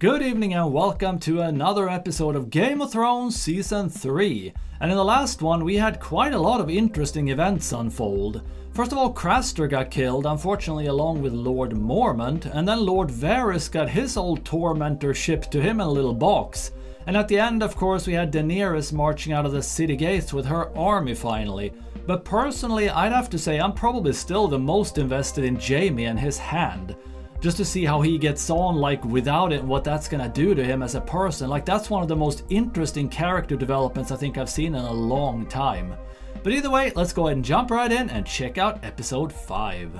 Good evening and welcome to another episode of Game of Thrones Season 3. And in the last one we had quite a lot of interesting events unfold. First of all, Craster got killed, unfortunately along with Lord Mormont, and then Lord Varys got his old tormentor shipped to him in a little box. And at the end, of course, we had Daenerys marching out of the city gates with her army finally. But personally, I'd have to say I'm probably still the most invested in Jaime and his hand. Just to see how he gets on, like, without it and what that's gonna do to him as a person. Like, that's one of the most interesting character developments I think I've seen in a long time. But either way, let's go ahead and jump right in and check out episode 5.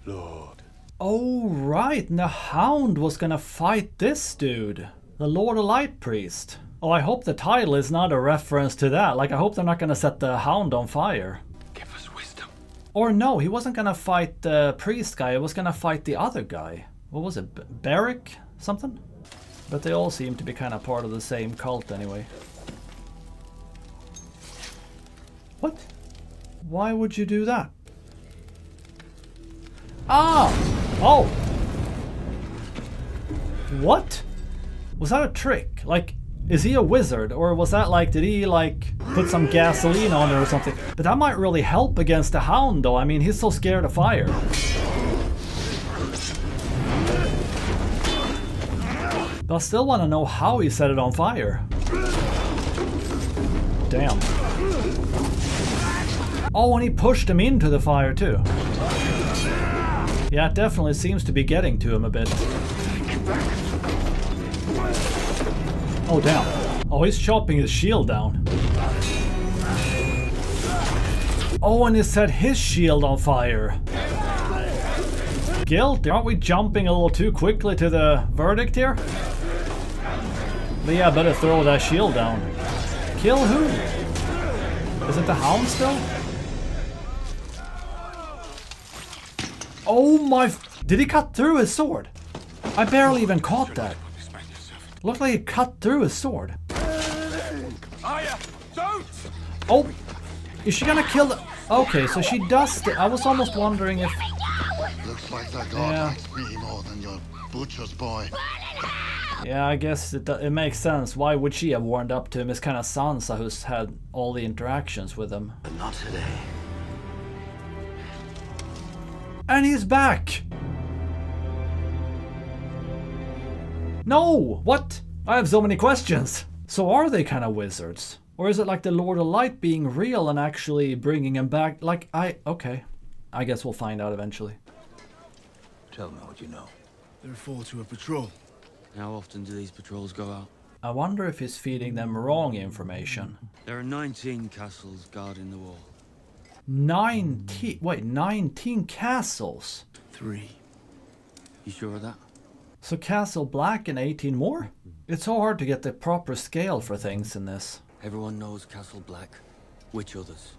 Lord. Oh right, and the Hound was gonna fight this dude. The Lord of Light Priest. Oh, I hope the title is not a reference to that. Like, I hope they're not gonna set the Hound on fire. Give us wisdom. Or no, he wasn't gonna fight the priest guy, he was gonna fight the other guy. What was it, Beric? Something? But they all seem to be kind of part of the same cult anyway. What? Why would you do that? Ah! Oh! What? Was that a trick? Like, is he a wizard? Or was that like, did he like put some gasoline on it or something? But that might really help against the Hound though. I mean, he's so scared of fire. But I still want to know how he set it on fire. Damn. Oh, and he pushed him into the fire too. Yeah, it definitely seems to be getting to him a bit. Oh, damn. Oh, he's chopping his shield down. Oh, and he set his shield on fire. Guilty. Aren't we jumping a little too quickly to the verdict here? But yeah, better throw that shield down. Kill who? Is it the Hound still? Oh my... Did he cut through his sword? I barely even caught that. Looked like he cut through his sword. Oh! Is she gonna kill the... Okay, so she does... I was almost wondering if... Looks like that god likes me more than your butcher's boy. Yeah, I guess it makes sense. Why would she have warmed up to him? It's kind of Sansa who's had all the interactions with him. But not today. And he's back! No! What? I have so many questions. So are they kind of wizards? Or is it like the Lord of Light being real and actually bringing him back? Like, okay. I guess we'll find out eventually. Tell me what you know. They're full to a patrol. How often do these patrols go out? I wonder if he's feeding them wrong information. There are 19 castles guarding the wall. 19? Wait, 19 castles? 3. You sure of that? So Castle Black and 18 more? It's so hard to get the proper scale for things in this. Everyone knows Castle Black. Which others?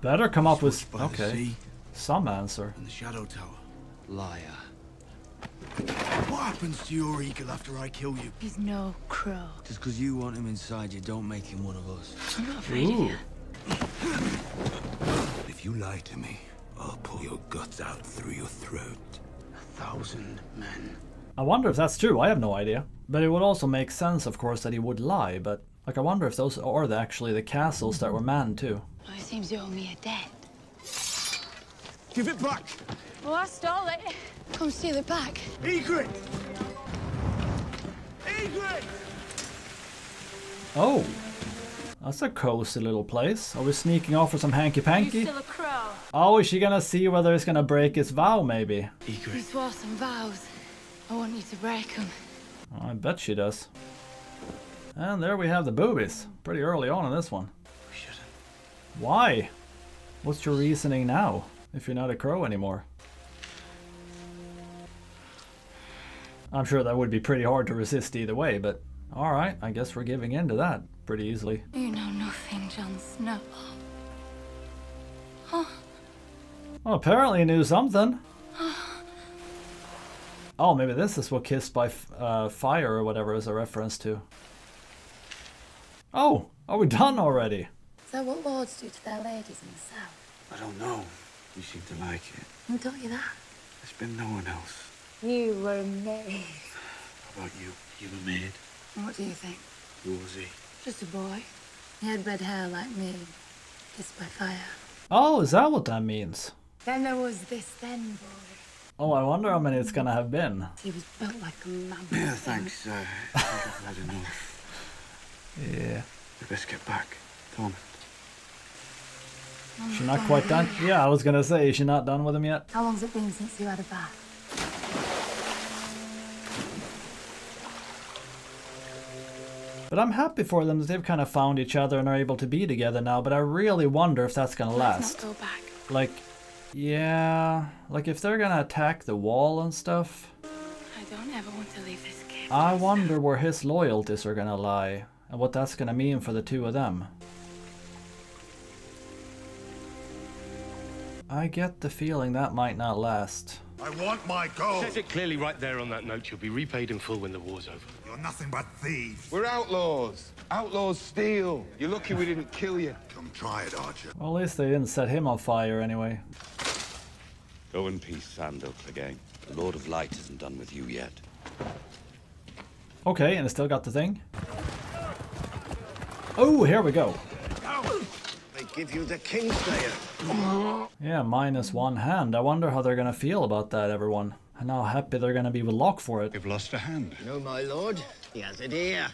Better come up with... Switched by the Okay. sea Some answer. and the Shadow Tower. Liar. What happens to your eagle after I kill you? He's no crow. Just because you want him inside you, don't make him one of us. I'm not afraid of Ooh. you. If you lie to me, I'll pull your guts out through your throat. 1,000 men. I wonder if that's true. I have no idea. But it would also make sense, of course, that he would lie. But, like, I wonder if those are actually the castles that were manned too. Oh, it seems you owe me a debt. Give it back! Oh, I stole it. Come steal it back. Egret! Egret! Oh. That's a cozy little place. Are we sneaking off for some hanky-panky? You still a crow. Oh, is she gonna see whether he's gonna break his vow, maybe? You Egret. swore some vows. I want you to break them. I bet she does. And there we have the boobies. Pretty early on in this one. We shouldn't. Why? What's your reasoning now, if you're not a crow anymore? I'm sure that would be pretty hard to resist either way, but alright, I guess we're giving in to that pretty easily. You know nothing, Jon Snow. Well, apparently he knew something. Oh, maybe this is what Kissed by Fire or whatever is a reference to. Oh, are we done already? Is that what lords do to their ladies in the south? I don't know. You seem to like it. And don't you that? There's been no one else. You were made. How about you? You were made. What do you think? Who was he? Just a boy. He had red hair like me. Kissed by fire. Oh, is that what that means? Then there was this then boy. Oh, I wonder how many it's gonna have been. He was built like a mammoth. Yeah, thanks. I think I've had enough. Yeah. We best get back. Come on. She's not quite done? Yeah, I was gonna say, is she not done with him yet? How long's it been since you had a bath? But I'm happy for them that they've kind of found each other and are able to be together now, but I really wonder if that's gonna last. Let's not go back. Like, yeah, like if they're gonna attack the wall and stuff, I don't ever want to leave this kid. I wonder where his loyalties are gonna lie and what that's gonna mean for the two of them. I get the feeling that might not last. I want my gold. Says it clearly right there on that note. You'll be repaid in full when the war's over. You're nothing but thieves. We're outlaws. Outlaws steal. You're lucky we didn't kill you. Come try it, Archer. Well, at least they didn't set him on fire anyway. Go in peace, Sandal Clegane. The Lord of Light isn't done with you yet. Okay, and I still got the thing. Oh, here we go. They give you the Kingslayer. Yeah, -1 hand. I wonder how they're gonna feel about that, everyone. And how happy they're gonna be with Locke for it. You've lost a hand. No, my lord. He has it here.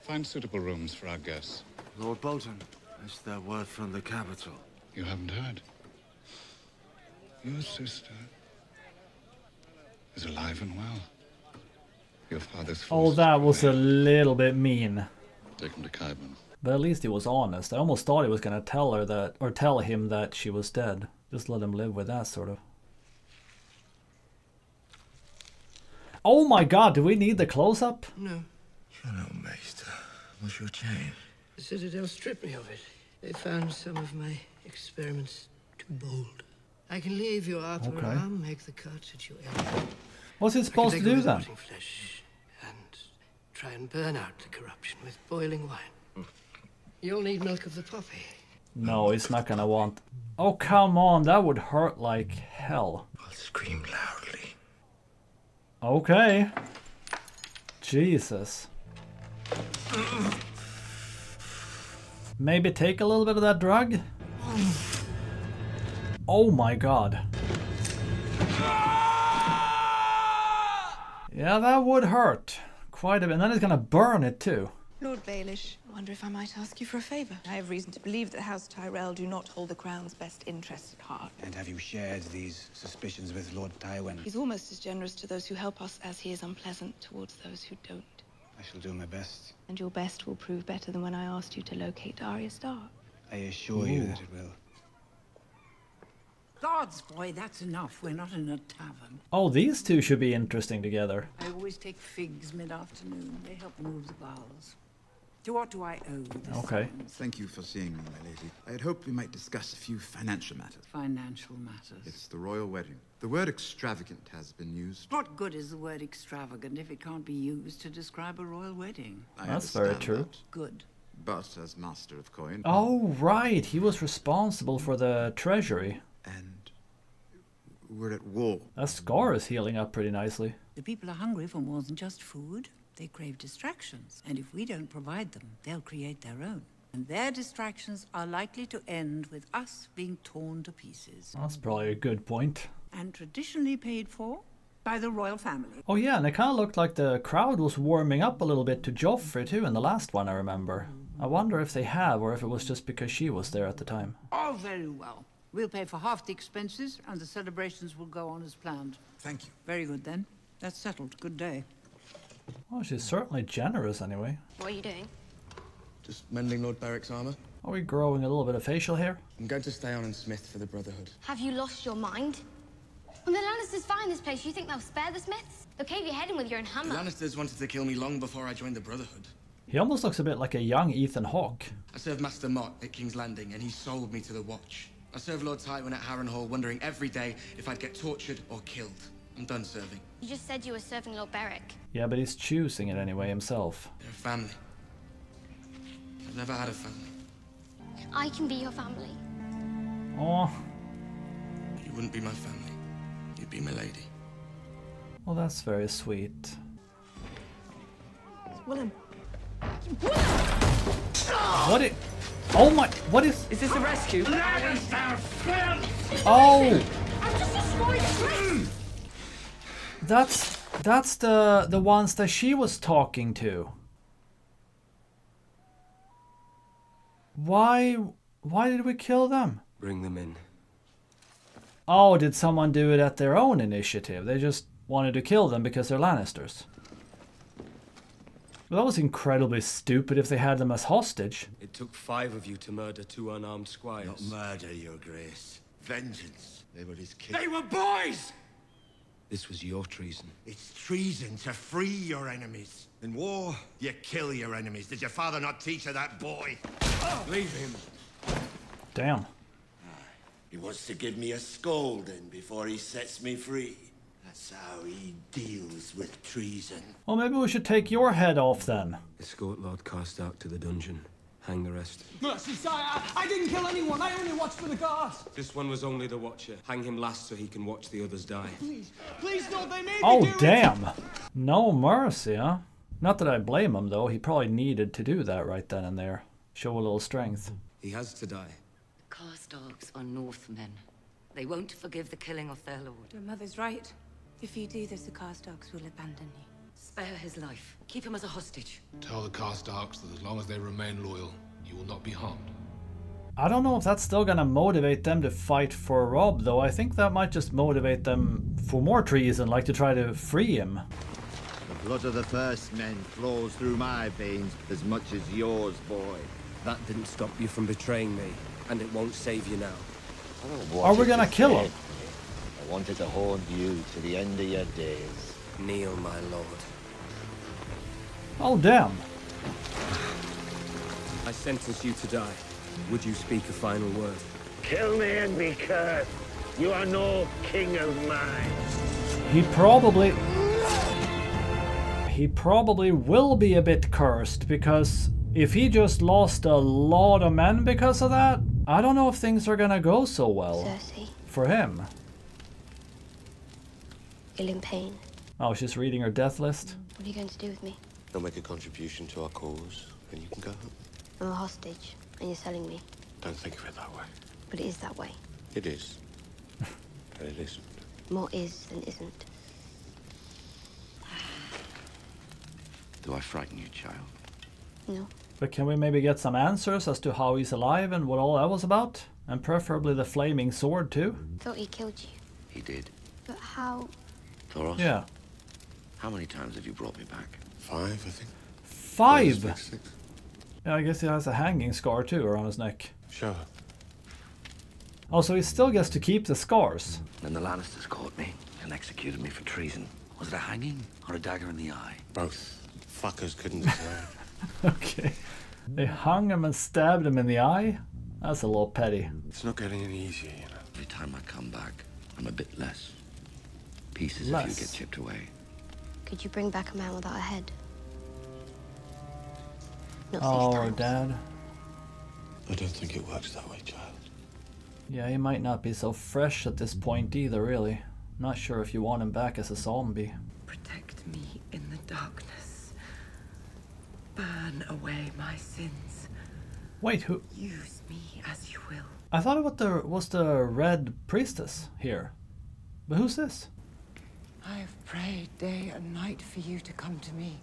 Find suitable rooms for our guests. Lord Bolton, is there word from the capital? You haven't heard. Your sister is alive and well. Your father's Oh, forces that was a prevailed. little bit mean. Take him to Kaiban. But at least he was honest. I almost thought he was gonna tell her that, or tell him that she was dead. Just let him live with that, sort of. Oh my god, do we need the close-up? No. Hello, Maester. What's your chain? The Citadel stripped me of it. They found some of my experiments too bold. I can leave you after Okay. I'll make the cuts at your elbow. What's he I can supposed to take do away the then? rotting flesh and try and burn out the corruption with boiling wine. You'll need milk of the poppy. No, he's not gonna want... Oh, come on, that would hurt like hell. I'll scream loudly. Okay. Jesus. Maybe take a little bit of that drug? Oh my god. Yeah, that would hurt. Quite a bit. And then it's gonna burn it too. Lord Baelish, I wonder if I might ask you for a favor. I have reason to believe that House Tyrell do not hold the Crown's best interests at heart. And have you shared these suspicions with Lord Tywin? He's almost as generous to those who help us as he is unpleasant towards those who don't. I shall do my best. And your best will prove better than when I asked you to locate Arya Stark. I assure you that it will. Gods, boy, that's enough. We're not in a tavern. Oh, these two should be interesting together. I always take figs mid-afternoon. They help move the bowels. To what do I owe this? Okay. Thank you for seeing me, my lady. I had hoped we might discuss a few financial matters. Financial matters. It's the royal wedding. The word extravagant has been used. What good is the word extravagant if it can't be used to describe a royal wedding? That's very understand true. that. Good. But as master of coin... Oh, right. He was responsible for the treasury. And we're at war. That scar is healing up pretty nicely. The people are hungry for more than just food. They crave distractions. And if we don't provide them, they'll create their own. And their distractions are likely to end with us being torn to pieces. That's probably a good point. And traditionally paid for by the royal family. Oh yeah, and it kind of looked like the crowd was warming up a little bit to Joffrey too in the last one, I remember. I wonder if they have, or if it was just because she was there at the time. Oh, very well. We'll pay for half the expenses, and the celebrations will go on as planned. Thank you. Very good, then. That's settled. Good day. Well, she's certainly generous anyway. What are you doing? Just mending Lord Barrick's armor. Are we growing a little bit of facial hair? I'm going to stay on in Smith for the Brotherhood. Have you lost your mind? When the Lannisters find this place, you think they'll spare the Smiths? They'll cave your head in with your own The hammer. Lannisters wanted to kill me long before I joined the Brotherhood. He almost looks a bit like a young Ethan Hawke. I served Master Mott at King's Landing, and he sold me to the Watch. I served Lord Tywin at Harrenhal, wondering every day if I'd get tortured or killed. I'm done serving. You just said you were serving Lord Beric. Yeah, but he's choosing it anyway himself. They're a family. never had a family. I can be your family. Oh, You wouldn't be my family. You'd be my lady. well, that's very sweet. Willem. What it? Oh my! What is? Is this a rescue? Oh! That's the ones that she was talking to. Why did we kill them? Bring them in. Oh, did someone do it at their own initiative? They just wanted to kill them because they're Lannisters. Well, that was incredibly stupid if they had them as hostage. It took 5 of you to murder 2 unarmed squires. Not murder, your grace. Vengeance. They were his king. They were boys! This was your treason. It's treason to free your enemies. In war, you kill your enemies. Did your father not teach you that, boy? Leave him. Damn. He wants to give me a scolding before he sets me free. That's how he deals with treason. Well, maybe we should take your head off then. Escort Lord Karstock to the dungeon. Hang the rest. Mercy, sire! I didn't kill anyone! I only watched for the guards! This one was only the watcher. Hang him last so he can watch the others die. Please, please don't, they made Oh, me do damn. No mercy, huh? Not that I blame him, though. He probably needed to do that right then and there. Show a little strength. He has to die. The Karstocks are Northmen. They won't forgive the killing of their lord. Your mother's right. If you do this, the Karstocks will abandon you. Spare his life. Keep him as a hostage. Tell the Karstocks that as long as they remain loyal, you will not be harmed. I don't know if that's still gonna motivate them to fight for Rob, though. I think that might just motivate them for more treason, like to try to free him. The blood of the first men flows through my veins as much as yours, boy. That didn't stop you from betraying me, and it won't save you now. Are we gonna kill him? I wanted to haunt you to the end of your days. Kneel, my lord. Oh, damn. I sentence you to die. Would you speak a final word? Kill me and be cursed. You are no king of mine. He probably will be a bit cursed, because if he just lost a lot of men because of that, I don't know if things are gonna go so well. Cersei, for him. you're in pain. Oh, she's reading her death list. What are you going to do with me? They'll make a contribution to our cause, and you can go home. I'm a hostage, and you're selling me. Don't think of it that way. But it is that way. It is. But it isn't. More is than isn't. Do I frighten you, child? No. But can we maybe get some answers as to how he's alive and what all that was about? And preferably the flaming sword too? Thought he killed you. He did. But how? Thoros? Yeah. How many times have you brought me back? 5, I think. 5? Yeah, 6. Yeah, I guess he has a hanging scar too around his neck. Sure. Oh, so he still gets to keep the scars. Then the Lannisters caught me and executed me for treason. Was it a hanging or a dagger in the eye? Both. Fuckers couldn't decide. Okay. They hung him and stabbed him in the eye? That's a little petty. It's not getting any easier, you know. Every time I come back, I'm a bit less. Pieces Less. of you get chipped away. Could you bring back a man without a head? Not 6 Oh, times. Dad. I don't think it works that way, child. Yeah, he might not be so fresh at this point either, really. Not sure if you want him back as a zombie. Protect me in the darkness. Burn away my sins. Wait, who? Use me as you will. I thought it was the Red Priestess here. But who's this? I have prayed day and night for you to come to me.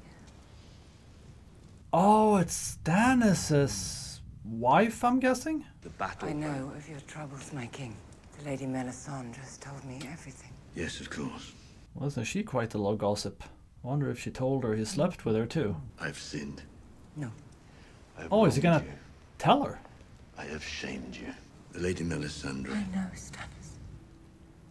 Oh, it's Stannis' wife, I'm guessing? The battle. I know of your troubles, my king. The Lady Melisandre has told me everything. Yes, of course. Wasn't she quite a little gossip? Wonder if she told her he slept with her too. I've sinned. No. Oh, is he gonna tell her? I have shamed you. The Lady Melisandre. I know, Stannis.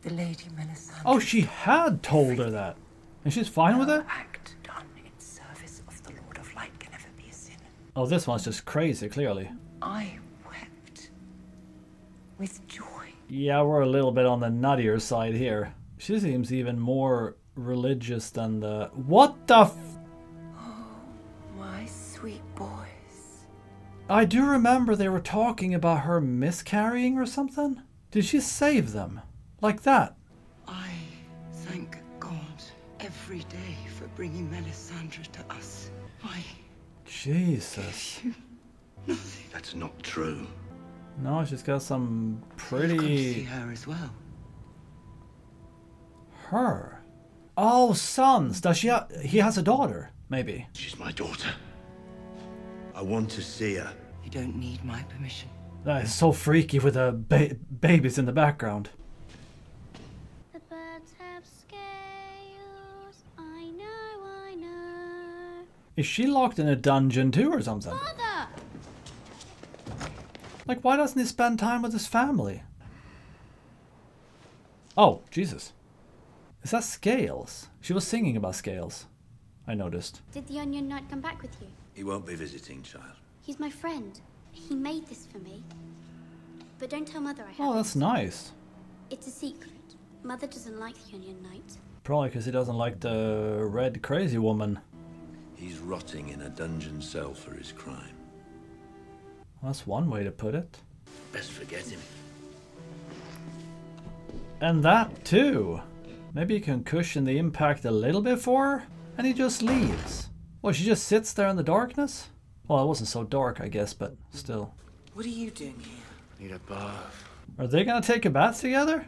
The Lady Melisandre. Oh, she had told her that. And she's fine with it? Act done in service of the Lord of Light can never be a sin. Oh, this one's just crazy, clearly. I wept with joy. Yeah, we're a little bit on the nuttier side here. She seems even more religious than the... What the f... Oh, my sweet boys. I do remember they were talking about her miscarrying or something. Did she save them? Like that? I thank God every day for bringing Melisandre to us. I... Jesus. That's not true. No, she's got some pretty... You've come to see her as well. Her? Oh, sons. Does she he has a daughter, maybe. She's my daughter. I want to see her. You don't need my permission. That is so freaky with the babies in the background. The birds have scales. I know. Is she locked in a dungeon too or something? Father! Like, why doesn't he spend time with his family? Oh, Jesus. Is that Scales? She was singing about Scales, I noticed. Did the Onion Knight come back with you? He won't be visiting, child. He's my friend. He made this for me. But don't tell Mother I have Oh, that's nice. It's a secret. Mother doesn't like the Onion Knight. Probably because he doesn't like the red crazy woman. He's rotting in a dungeon cell for his crime. That's one way to put it. Best forget him. And that too. Maybe you can cushion the impact a little bit for her, and he just leaves. Well, she just sits there in the darkness? Well, it wasn't so dark, I guess, but still. What are you doing here? Need a bath. Are they gonna take a bath together?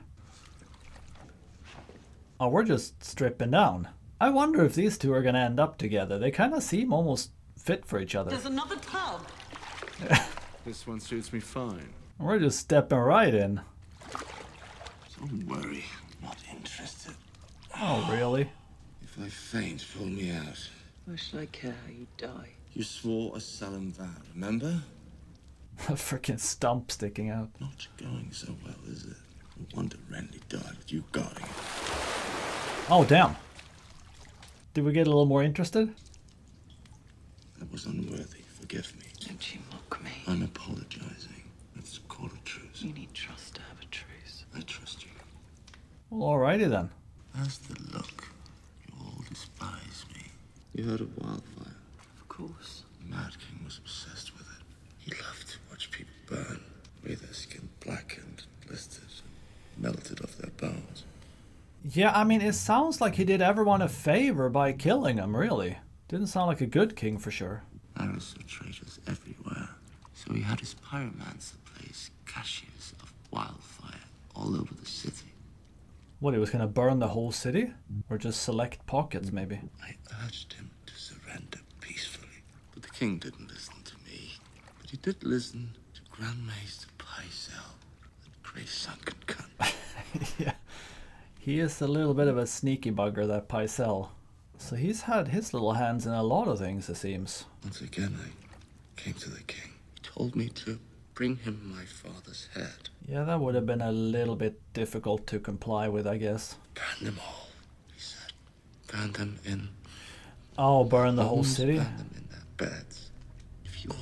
Oh, we're just stripping down. I wonder if these two are gonna end up together. They kind of seem almost fit for each other. There's another tub. This one suits me fine. We're just stepping right in. Don't worry, I'm not interested. Oh, really? If I faint, pull me out. Why should I care how you die? You swore a solemn vow, remember? A freaking stump sticking out. Not going so well, is it? No wonder Renly died with you guarding it. Oh, damn. Did we get a little more interested? That was unworthy. Forgive me. Don't you mock me. I'm apologizing. Let's call a truce. You need trust to have a truce. I trust you. Well, alrighty then. How's the look? You all despise me. You heard of wildfire? Of course. The Mad King was obsessed with it. He loved to watch people burn, with their skin blackened, blistered, and melted off their bones. Yeah, I mean, it sounds like he did everyone a favor by killing him, really. Didn't sound like a good king for sure. Arrows of traitors everywhere. So he had his pyromancer place caches of wildfire all over the city. What, he was gonna burn the whole city? Or just select pockets, maybe? I urged him to surrender peacefully, but the king didn't listen to me. But he did listen to Grand Maester Pycelle, that grey-sunken cunt. Yeah. He is a little bit of a sneaky bugger, that Pycelle. So he's had his little hands in a lot of things, it seems. Once again, I came to the king. He told me to bring him my father's head. Yeah, that would have been a little bit difficult to comply with, I guess. Burn them all, he said. Burn them in... Oh, burn the whole city? Burn them in their beds. If your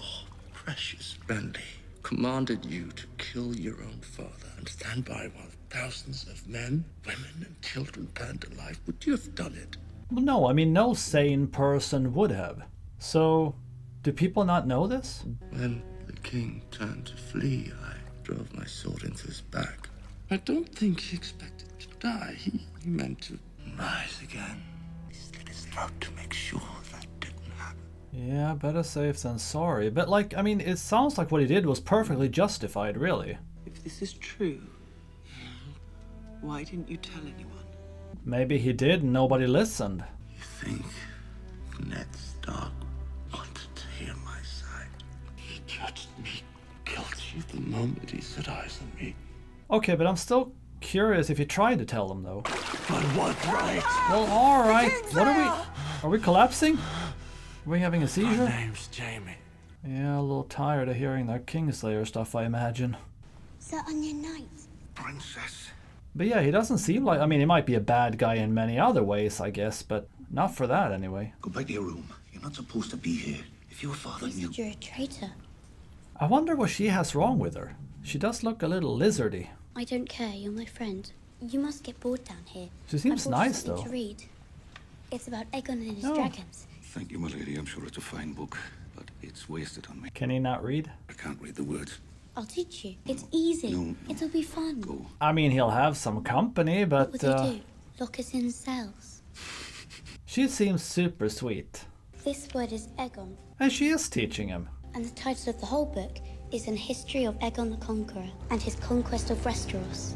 precious Renly commanded you to kill your own father and stand by while thousands of men, women, and children burned alive, would you have done it? Well, no, I mean, no sane person would have. So, do people not know this? When the king turned to flee, I drove my sword into his back. I don't think he expected to die. He meant to rise again. He slit his throat to make sure that didn't happen. Yeah, better safe than sorry. But, like, I mean, it sounds like what he did was perfectly justified, really. If this is true, why didn't you tell anyone? Maybe he did and nobody listened. You think Ned Stark wanted to hear my side? He judged me guilty the moment he set eyes on me. Okay, but I'm still curious if he tried to tell them, though. But what right? Well, alright. What are we... Are we collapsing? Are we having a seizure? My name's Jamie. Yeah, a little tired of hearing that Kingslayer stuff, I imagine. Sir Onion Knight. Princess. But yeah, he doesn't seem like... I mean, he might be a bad guy in many other ways, I guess, but not for that, anyway. Go back to your room. You're not supposed to be here. If your father You said you're a traitor. I wonder what she has wrong with her. She does look a little lizardy. I don't care, you're my friend. You must get bored down here. She seems I brought you nice, something though. to read. It's about Aegon and his Oh. dragons. Thank you, my lady. I'm sure it's a fine book. but it's wasted on me. Can he not read? I can't read the words. I'll teach you. It's easy. No. It'll be fun. I mean, he'll have some company, but... What would he do? Lock us in cells? She seems super sweet. This word is Aegon, And she is teaching him. and the title of the whole book is An History of Aegon the Conqueror and his conquest of Westeros.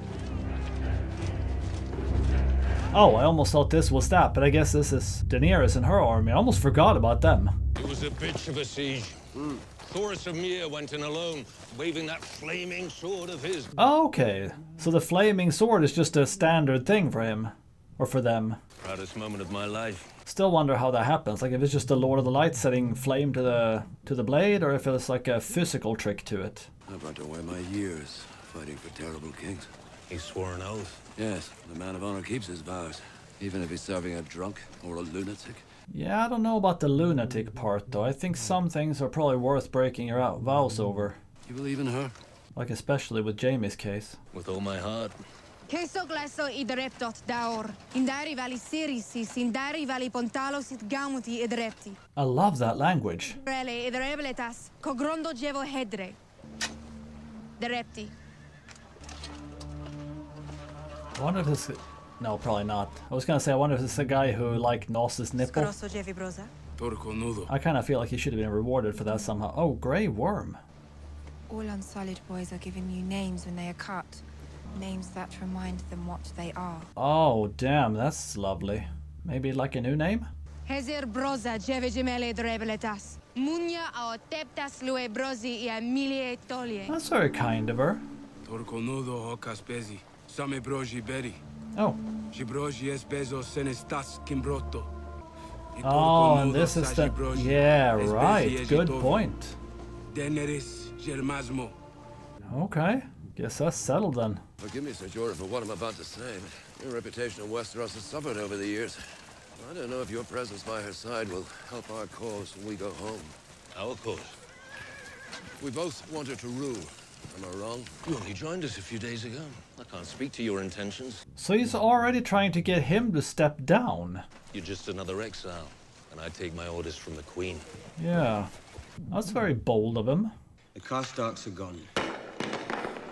Oh, I almost thought this was that, but I guess this is Daenerys and her army. I almost forgot about them. It was a bitch of a siege. Thoris of Myr went in alone, waving that flaming sword of his. Okay, so the flaming sword is just a standard thing for him. Or for them. Proudest moment of my life. Still wonder how that happens. Like if it's just the Lord of the Light setting flame to the blade, or if it's like a physical trick to it. I've had to wear my years fighting for terrible kings. He swore an oath. Yes, the man of honor keeps his vows, even if he's serving a drunk or a lunatic. Yeah, I don't know about the lunatic part though. I think some things are probably worth breaking your vows over. You believe in her? Like especially with Jaime's case. With all my heart. Kesogleso idreptot daor. Indari vali sirisis, indari vali pontalos it gamuti idrepti. I love that language. Rele idrebletas, cogrondo jevo hedre. Derepti. I wonder if this... No, probably not. I was gonna say, I wonder if this is a guy who, like, gnaws his nipple. Scrosso jevi brosa. I kind of feel like he should have been rewarded for that somehow. Oh, Grey Worm. All unsullied boys are given new names when they are cut. Names that remind them what they are. Oh, damn, that's lovely. Maybe like a new name? Hezer brosa jevi gemele drebletas. Munya ao teptas lue brosi ia milie tolie. That's very kind of her. Torconudo hocaspesi. Same broji beri. Oh. Shibroji es bezo senestas kimbroto. Oh, and this is the... Yeah, right. Good point. Daenerys germasmo. Okay. Guess that's settled then. Forgive me, Sir Jorah, for what I'm about to say, but your reputation in Westeros has suffered over the years. I don't know if your presence by her side will help our cause when we go home. Our cause? We both want her to rule. Am I wrong? You only joined us a few days ago. I can't speak to your intentions. So he's already trying to get him to step down. You're just another exile, and I take my orders from the Queen. Yeah. That's very bold of him. The Karstarks are gone.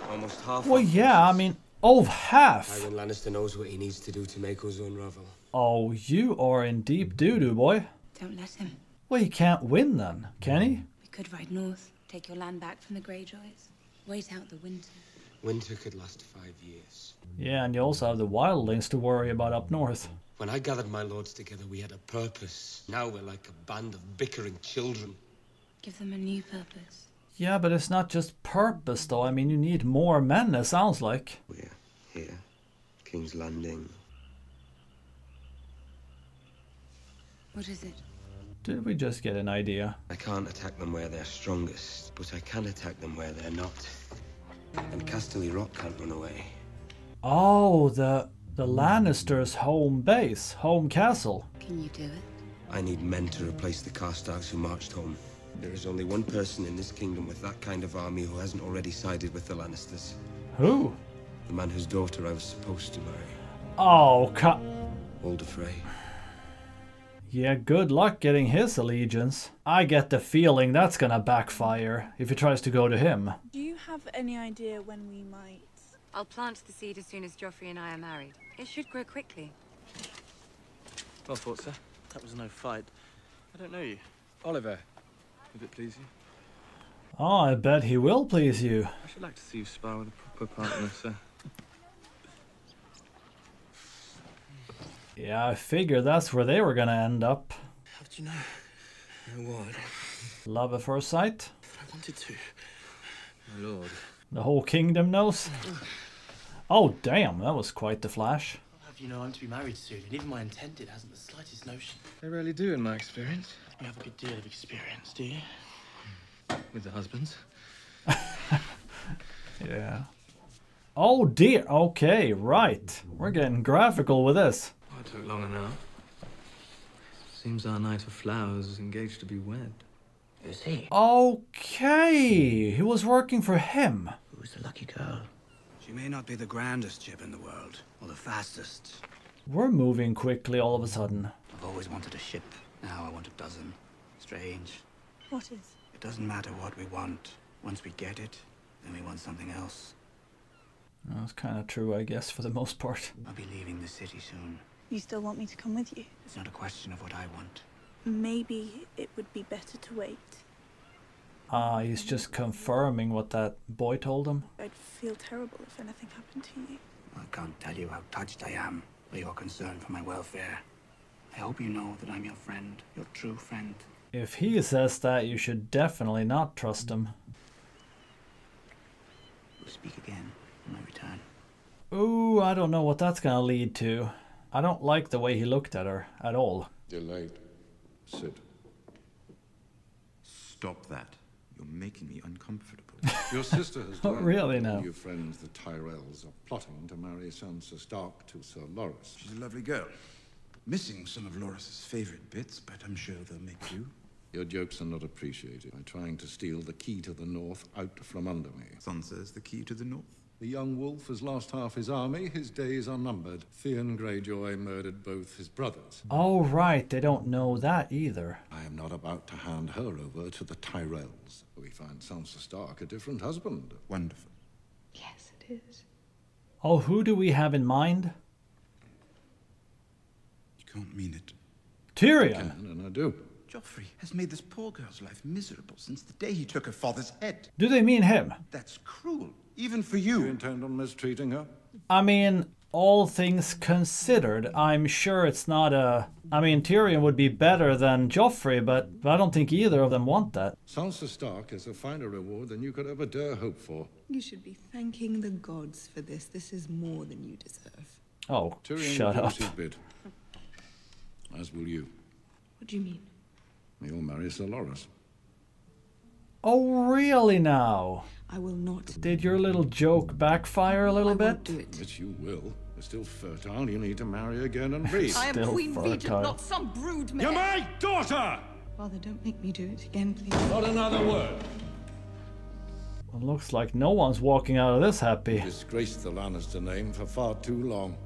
Almost half. Well, yeah, I mean, half. Tywin Lannister knows what he needs to do to make us unravel. Oh, you are in deep doo-doo, boy. Don't let him. Well, he can't win then, can he? We could ride north, take your land back from the Greyjoys, wait out the winter. Winter could last 5 years. Yeah, and you also have the wildlings to worry about up north. When I gathered my lords together, we had a purpose. Now we're like a band of bickering children. Give them a new purpose. Yeah, but it's not just purpose, though. I mean, you need more men, it sounds like. We're here. King's Landing. What is it? Did we just get an idea? I can't attack them where they're strongest, but I can attack them where they're not. And Casterly Rock can't run away. Oh, the Lannisters' home base, home castle. Can you do it? I need men to replace the Karstarks who marched home. There is only one person in this kingdom with that kind of army who hasn't already sided with the Lannisters. Who? The man whose daughter I was supposed to marry. Oh, Walder Frey. Yeah, good luck getting his allegiance. I get the feeling that's gonna backfire if he tries to go to him. Do you have any idea when we might? I'll plant the seed as soon as Joffrey and I are married. It should grow quickly. Well thought, sir. That was no fight. I don't know you. Oliver, would it please you? Oh, I bet he will please you. I should like to see you spar with a proper partner, sir. Yeah, I figured that's where they were gonna end up. How do you know? Know what? Love at first sight? I wanted to. My lord. The whole kingdom knows? Oh, damn, that was quite the flash. I'll have you know I'm to be married soon, and even my intended hasn't the slightest notion. They rarely do, in my experience. You have a good deal of experience, do you? With the husbands? Yeah. Oh dear, okay, right. We're getting graphical with this. Oh, it took long enough. Seems our Knight of Flowers is engaged to be wed. Who's he? Okay, he was working for him. Who's the lucky girl? She may not be the grandest ship in the world, or the fastest. We're moving quickly all of a sudden. I've always wanted a ship. Now I want a dozen. Strange. What is? It doesn't matter what we want. Once we get it, then we want something else. That's kind of true, I guess, for the most part. I'll be leaving the city soon. You still want me to come with you? It's not a question of what I want. Maybe it would be better to wait. He's just confirming what that boy told him. I'd feel terrible if anything happened to you. I can't tell you how touched I am by your concern for my welfare. I hope you know that I'm your friend, your true friend. If he says that, you should definitely not trust him. We'll speak again when I return. Ooh, I don't know what that's gonna lead to. I don't like the way he looked at her at all. You're late. Sit. Stop that. You're making me uncomfortable. Your sister has Oh, really now? Your friends, the Tyrells, are plotting to marry Sansa Stark to Sir Loras. She's a lovely girl. Missing some of Loras's favorite bits, but I'm sure they'll make do. Your jokes are not appreciated. I'm trying to steal the key to the north out from under me. Sansa's the key to the north? The young wolf has lost half his army. His days are numbered. Theon Greyjoy murdered both his brothers. Oh, right. They don't know that either. I am not about to hand her over to the Tyrells. We find Sansa Stark a different husband. Wonderful. Yes, it is. Oh, who do we have in mind? You can't mean it. Tyrion. I can, and I do. Joffrey has made this poor girl's life miserable since the day he took her father's head. Do they mean him? That's cruel, even for you. You intend on mistreating her? I mean, all things considered, I'm sure it's not a... I mean, Tyrion would be better than Joffrey, but I don't think either of them want that. Sansa Stark is a finer reward than you could ever dare hope for. You should be thanking the gods for this. This is more than you deserve. Oh, Tyrion shut will up. do his bid. As will you. What do you mean? You'll marry Sir Loras. Oh, really now? I will not. Did your little joke backfire a little bit? Won't do it. Yes, you will. You're still fertile. You need to marry again and breed. I am Queen Regent, not some brood mare. You're my daughter! Father, don't make me do it again, please. Not another word. It looks like no one's walking out of this happy. Disgraced the Lannister name for far too long.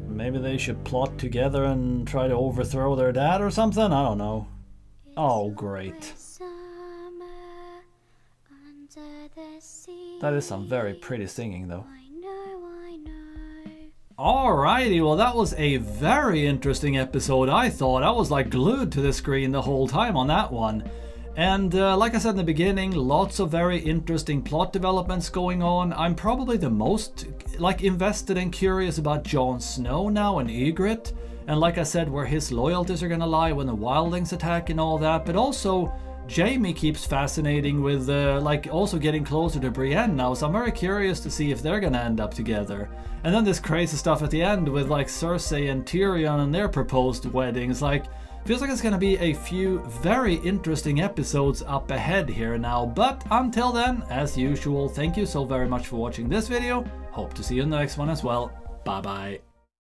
Maybe they should plot together and try to overthrow their dad or something? I don't know. Oh, great. That is some very pretty singing, though. Alrighty, well that was a very interesting episode, I thought. I was like glued to the screen the whole time on that one. And like I said in the beginning, lots of very interesting plot developments going on. I'm probably the most like invested and curious about Jon Snow now and Ygritte. And like I said, where his loyalties are gonna lie when the wildlings attack and all that. But also, Jaime keeps fascinating with like also getting closer to Brienne now. So I'm very curious to see if they're gonna end up together. And then this crazy stuff at the end with like Cersei and Tyrion and their proposed weddings. Like, feels like it's going to be a few very interesting episodes up ahead here now. But until then, as usual, thank you so very much for watching this video. Hope to see you in the next one as well. Bye bye.